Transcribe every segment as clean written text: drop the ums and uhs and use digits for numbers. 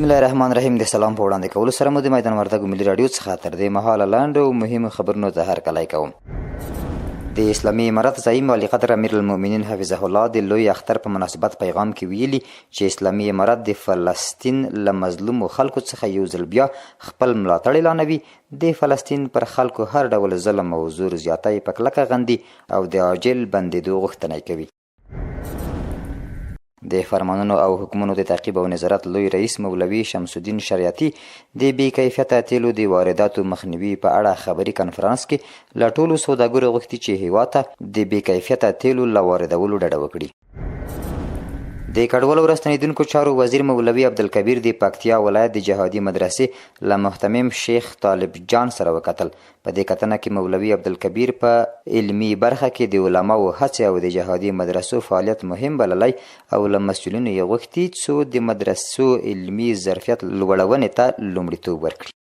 بسم الله الرحمن الرحیم. د سلام په وړاندې کولو سره مو د میدان وردګو ملي رادیو څخه تر دې مهاله لاندې او مهمو خبرونو ته هرکلی کوم. د اسلامي امارت زعیم ولی قدر امیر المؤمنین حفظه الله د لوی اختر په مناسبت پیغام کې ویلي چې اسلامي امارت د فلسطین له مظلومو خلکو څخه یو ځل بیا خپل ملاتړ اعلانوي. د فلسطین پر خلکو هر ډول ظلم او زور زیاتی په کلکه غندي او د عاجل بندېدو غوښتنه کوي. د فرمانونو او حکمونو د تعقیب او نظارت لوی رئیس مولوي شمس الدین شریعتی د بې کیفیته تیلو د وارداتو مخنیوي په اړه خبري کنفرانس کې له ټولو سوداګرو غوښتي چې هیواد ته د بې کیفیته تیلو له واردولو ډډه وکړي. د کډوالو راستنیدونکو چارو وزیر مولوي عبدالکبیر د پکتیا ولایت د جهادي مدرسې له محتمم شیخ طالب جان سره وکتل. په دې کتنه کې مولوي عبدالکبیر په علمي برخه کې د علماو هڅې او د جهادي مدرسو فعالیت مهم بللی او له مسؤلینو یې غوښتي څو د مدرسو علمي ظرفیت لوړونې ته لومړیتوب ورکړي.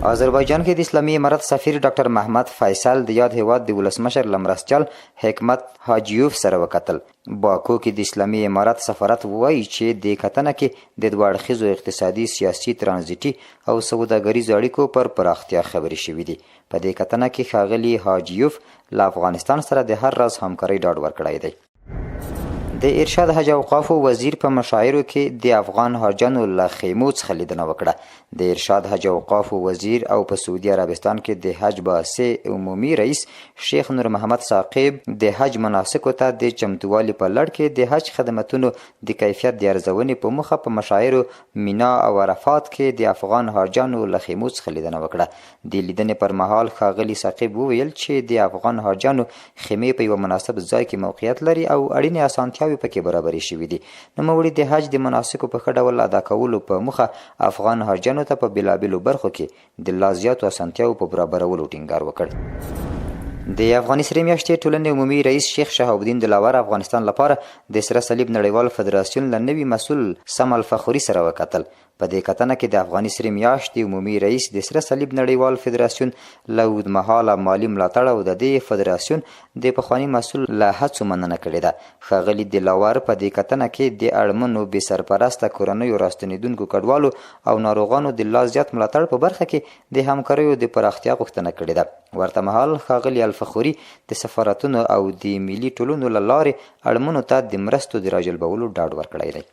آذربایجان کې د اسلامي امارت سفیر ډاکټر محمد فیصل د یاد هیواد د ولسمشر له مرستیال حکمت حاجیوف سره وکتل. باکو کې د اسلامي امارت سفارت وایي چې د کتنه کې د دوه اړخیزو اقتصادي، سیاسي، ترانزیتي او سوداګریزو اړیکو پر پراختیا خبرې شوې دي. په دې کتنه کې ښاغلي حاجیوف له افغانستان سره د هر راز همکارۍ ډاډ ورکړی دی. د ارشاد حج اوقافو وزیر په مشاعرو کې د افغان حاجانو له خیمو څخه لیدنه وکړه. د ارشاد حج اوقافو وزیر او په سعودي عربستان کې د حج بعثې عمومي رئیس شیخ نور محمد ثاقب د حج مناسکو ته د چمتووالي په لړ کې د حج خدمتونو د کیفیت د ارزونې په موخه په مشاعرو مینا او عرفات کې د افغان حاجانو له خیمو څخه لیدنه وکړه. د لیدنې پر مهال ښاغلي ثاقب وویل چې د افغان حاجانو خیمې په یوه مناسب ځای کې موقعیت لري او اړینې اسانتیاوې پکې برابرې شوې دي. نوموړي د حج د مناسکو په ښه ډول ادا کولو په موخه افغان حاجانو ته په بېلابېلو برخو کې د لا زیاتو اسانتیاوو په برابرولو ټینګار وکړ. د افغاني سرې میاشتې ټولنې عمومي رئیس شیخ شهاب الدین دلاور افغانستان لپاره د سره صلیب نړیوال فدراسیون له نوي مسؤل سم الفخوري سره وکتل. په دې کتنه کې د افغاني سرې میاشتې عمومي رئیس د سره صلیب نړیوال فدراسیون له اوږدمهاله مالي ملاتړ او د دې فدراسیون د پخواني مسؤل له هڅو مننه کړې ده. ښاغلي دلاور په دې کتنه کې د اړمنو بې سرپرسته کورنیو راستنیدونکو کډوالو او ناروغانو د لا زیات ملاتړ په برخه کې د همکاریو د پراختیا غوښتنه کړې ده. ورته مهال ښاغلي الفخوري د سفارتونو او د ملي ټولنو له لارې اړمنو ته د مرستو د راجلبولو ډاډ ورکړی دی.